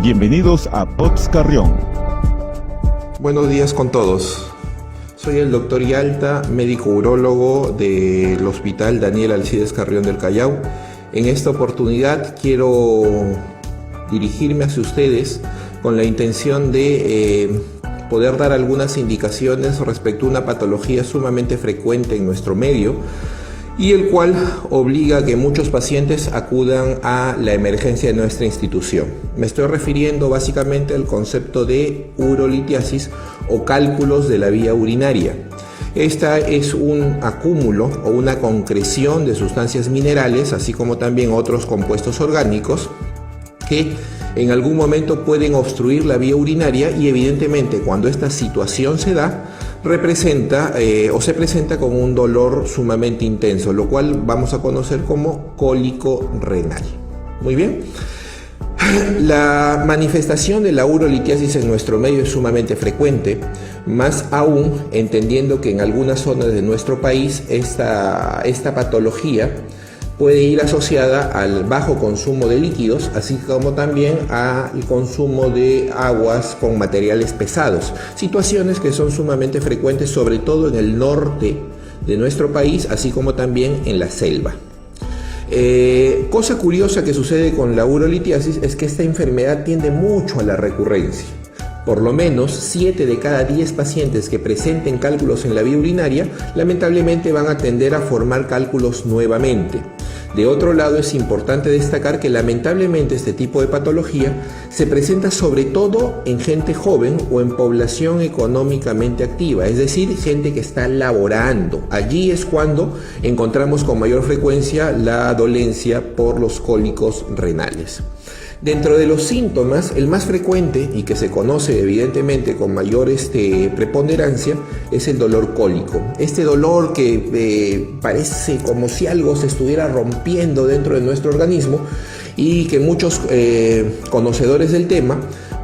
Bienvenidos a Pods Carrión. Buenos días con todos. Soy el doctor Yalta, médico urólogo del Hospital Daniel Alcides Carrión del Callao. En esta oportunidad quiero dirigirme hacia ustedes con la intención de poder dar algunas indicaciones respecto a una patología sumamente frecuente en nuestro medio y el cual obliga a que muchos pacientes acudan a la emergencia de nuestra institución. Me estoy refiriendo básicamente al concepto de urolitiasis o cálculos de la vía urinaria. Esta es un acúmulo o una concreción de sustancias minerales, así como también otros compuestos orgánicos que en algún momento pueden obstruir la vía urinaria y evidentemente cuando esta situación se da, se presenta con un dolor sumamente intenso, lo cual vamos a conocer como cólico renal. Muy bien. La manifestación de la urolitiasis en nuestro medio es sumamente frecuente, más aún entendiendo que en algunas zonas de nuestro país esta patología puede ir asociada al bajo consumo de líquidos, así como también al consumo de aguas con materiales pesados, situaciones que son sumamente frecuentes sobre todo en el norte de nuestro país, así como también en la selva. Cosa curiosa que sucede con la urolitiasis es que esta enfermedad tiende mucho a la recurrencia. Por lo menos 7 de cada 10 pacientes que presenten cálculos en la vía urinaria lamentablemente van a tender a formar cálculos nuevamente. De otro lado, es importante destacar que lamentablemente este tipo de patología se presenta sobre todo en gente joven o en población económicamente activa, es decir, gente que está laborando. Allí es cuando encontramos con mayor frecuencia la dolencia por los cólicos renales. Dentro de los síntomas, el más frecuente y que se conoce evidentemente con mayor preponderancia es el dolor cólico. Este dolor que parece como si algo se estuviera rompiendo dentro de nuestro organismo y que muchos conocedores del tema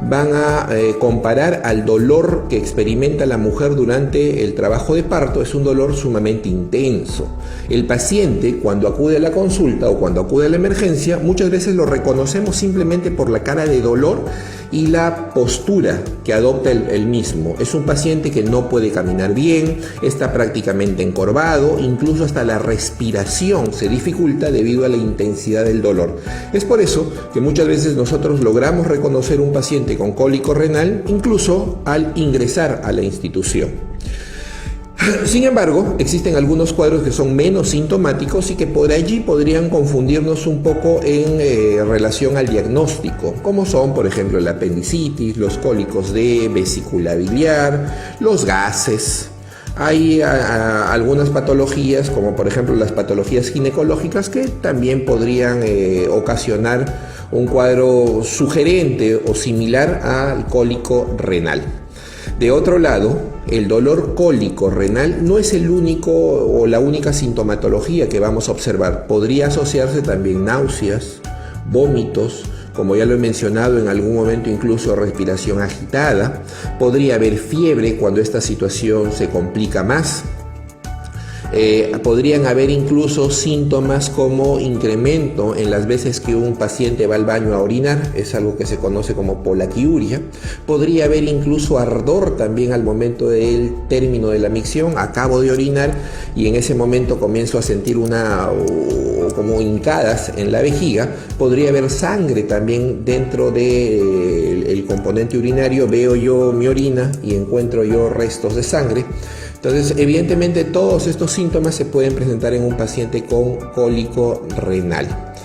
van a comparar al dolor que experimenta la mujer durante el trabajo de parto. Es un dolor sumamente intenso. El paciente, cuando acude a la consulta o cuando acude a la emergencia, muchas veces lo reconocemos simplemente por la cara de dolor y la postura que adopta el mismo. Es un paciente que no puede caminar bien, está prácticamente encorvado, incluso hasta la respiración se dificulta debido a la intensidad del dolor. Es por eso que muchas veces nosotros logramos reconocer un paciente con cólico renal incluso al ingresar a la institución. Sin embargo, existen algunos cuadros que son menos sintomáticos y que por allí podrían confundirnos un poco en relación al diagnóstico, como son, por ejemplo, la apendicitis, los cólicos de vesícula biliar, los gases. Hay algunas patologías, como por ejemplo las patologías ginecológicas, que también podrían ocasionar un cuadro sugerente o similar al cólico renal. De otro lado, el dolor cólico renal no es el único o la única sintomatología que vamos a observar. Podría asociarse también náuseas, vómitos, como ya lo he mencionado en algún momento incluso respiración agitada. Podría haber fiebre cuando esta situación se complica más. Podrían haber incluso síntomas como incremento en las veces que un paciente va al baño a orinar, es algo que se conoce como polaquiuria. Podría haber incluso ardor también al momento del término de la micción. Acabo de orinar y en ese momento comienzo a sentir como hincadas en la vejiga. Podría haber sangre también dentro del componente urinario. Veo yo mi orina y encuentro yo restos de sangre. Entonces, evidentemente, todos estos síntomas se pueden presentar en un paciente con cólico renal.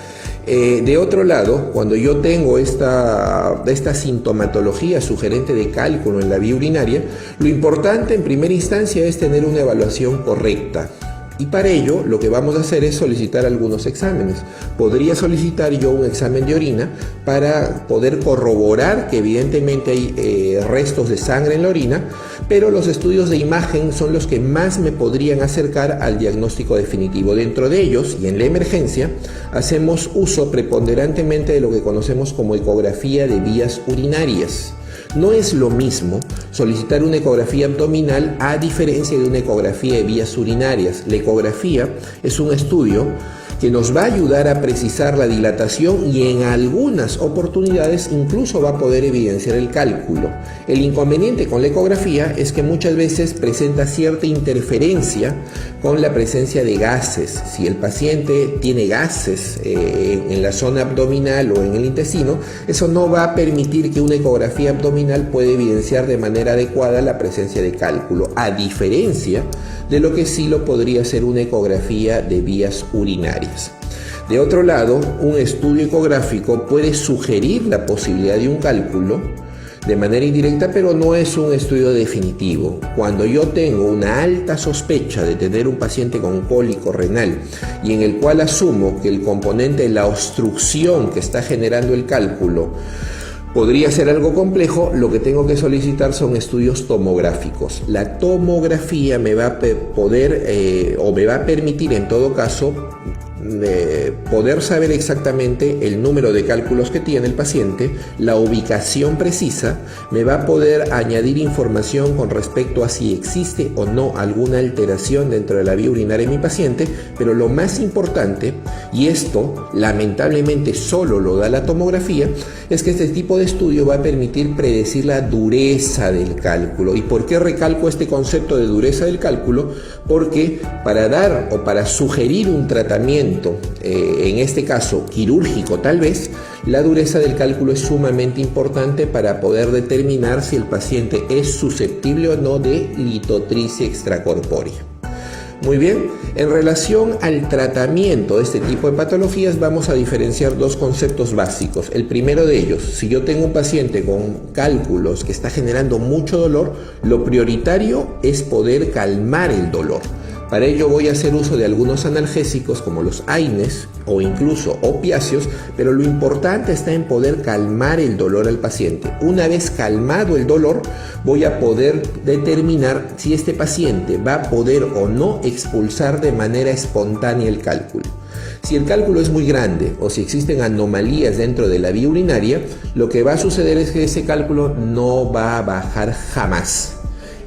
De otro lado, cuando yo tengo esta sintomatología sugerente de cálculo en la vía urinaria, lo importante en primera instancia es tener una evaluación correcta. Y para ello, lo que vamos a hacer es solicitar algunos exámenes. Podría solicitar yo un examen de orina para poder corroborar que evidentemente hay restos de sangre en la orina, pero los estudios de imagen son los que más me podrían acercar al diagnóstico definitivo. Dentro de ellos, y en la emergencia, hacemos uso preponderantemente de lo que conocemos como ecografía de vías urinarias. No es lo mismo solicitar una ecografía abdominal a diferencia de una ecografía de vías urinarias. La ecografía es un estudio que nos va a ayudar a precisar la dilatación y en algunas oportunidades incluso va a poder evidenciar el cálculo. El inconveniente con la ecografía es que muchas veces presenta cierta interferencia con la presencia de gases. Si el paciente tiene gases en la zona abdominal o en el intestino, eso no va a permitir que una ecografía abdominal pueda evidenciar de manera adecuada la presencia de cálculo, a diferencia de lo que sí lo podría hacer una ecografía de vías urinarias. De otro lado, un estudio ecográfico puede sugerir la posibilidad de un cálculo de manera indirecta, pero no es un estudio definitivo. Cuando yo tengo una alta sospecha de tener un paciente con cólico renal y en el cual asumo que el componente de la obstrucción que está generando el cálculo podría ser algo complejo, lo que tengo que solicitar son estudios tomográficos. La tomografía me va a poder o me va a permitir en todo caso poder saber exactamente el número de cálculos que tiene el paciente, la ubicación precisa, me va a poder añadir información con respecto a si existe o no alguna alteración dentro de la vía urinaria en mi paciente, pero lo más importante, y esto lamentablemente solo lo da la tomografía, es que este tipo de estudio va a permitir predecir la dureza del cálculo. ¿Y por qué recalco este concepto de dureza del cálculo? Porque para dar o para sugerir un tratamiento, en este caso quirúrgico tal vez, la dureza del cálculo es sumamente importante para poder determinar si el paciente es susceptible o no de litotricia extracorpórea. Muy bien, en relación al tratamiento de este tipo de patologías vamos a diferenciar dos conceptos básicos. El primero de ellos, si yo tengo un paciente con cálculos que está generando mucho dolor, lo prioritario es poder calmar el dolor. Para ello voy a hacer uso de algunos analgésicos como los AINES o incluso opiáceos, pero lo importante está en poder calmar el dolor al paciente. Una vez calmado el dolor, voy a poder determinar si este paciente va a poder o no expulsar de manera espontánea el cálculo. Si el cálculo es muy grande o si existen anomalías dentro de la vía urinaria, lo que va a suceder es que ese cálculo no va a bajar jamás.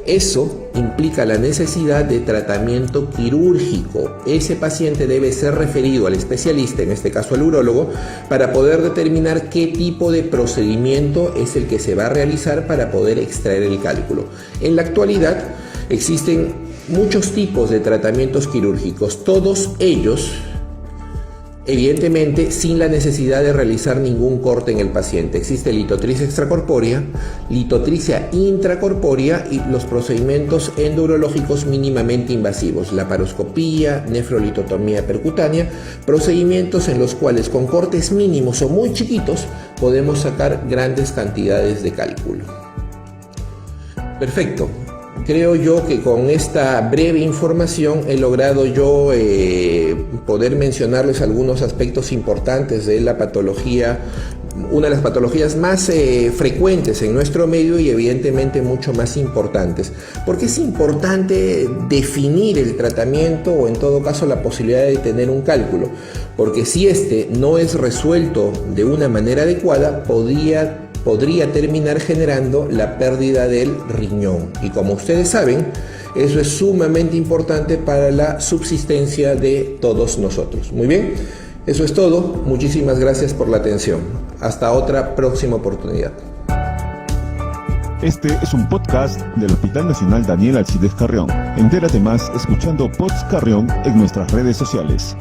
Eso implica la necesidad de tratamiento quirúrgico. Ese paciente debe ser referido al especialista, en este caso al urólogo, para poder determinar qué tipo de procedimiento es el que se va a realizar para poder extraer el cálculo. En la actualidad existen muchos tipos de tratamientos quirúrgicos, todos ellos evidentemente sin la necesidad de realizar ningún corte en el paciente. Existe litotricia extracorpórea, litotricia intracorpórea y los procedimientos endourológicos mínimamente invasivos, laparoscopía, nefrolitotomía percutánea, procedimientos en los cuales con cortes mínimos o muy chiquitos podemos sacar grandes cantidades de cálculo. Perfecto. Creo yo que con esta breve información he logrado yo poder mencionarles algunos aspectos importantes de la patología, una de las patologías más frecuentes en nuestro medio y evidentemente mucho más importantes. ¿Por qué es importante definir el tratamiento o en todo caso la posibilidad de tener un cálculo? Porque si este no es resuelto de una manera adecuada, podría terminar generando la pérdida del riñón. Y como ustedes saben, eso es sumamente importante para la subsistencia de todos nosotros. Muy bien, eso es todo. Muchísimas gracias por la atención. Hasta otra próxima oportunidad. Este es un podcast del Hospital Nacional Daniel Alcides Carrión. Entérate más escuchando Pods Carrión en nuestras redes sociales.